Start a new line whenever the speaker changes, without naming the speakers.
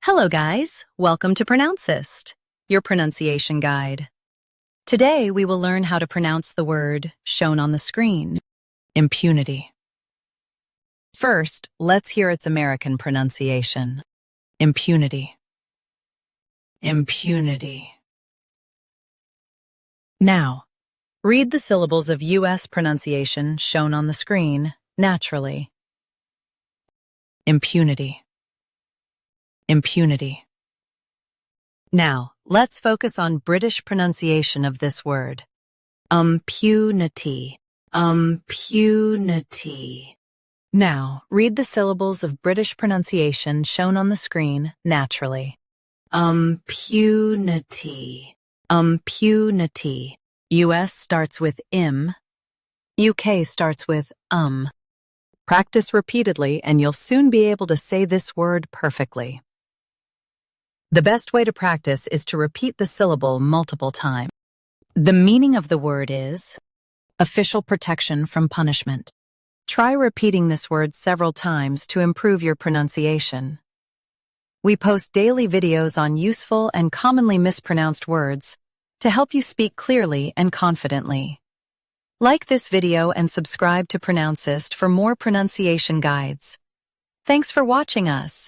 Hello guys, welcome to Pronouncist, your pronunciation guide. Today we will learn how to pronounce the word shown on the screen, impunity. First, let's hear its American pronunciation. Impunity. Impunity. Now, read the syllables of U.S. pronunciation shown on the screen naturally. Impunity. Impunity. Now, let's focus on British pronunciation of this word. Impunity. Impunity. Now, read the syllables of British pronunciation shown on the screen naturally. Impunity. Impunity. US starts with im. UK starts with Practice repeatedly and you'll soon be able to say this word perfectly. The best way to practice is to repeat the syllable multiple times. The meaning of the word is official protection from punishment. Try repeating this word several times to improve your pronunciation. We post daily videos on useful and commonly mispronounced words to help you speak clearly and confidently. Like this video and subscribe to Pronouncist for more pronunciation guides. Thanks for watching us.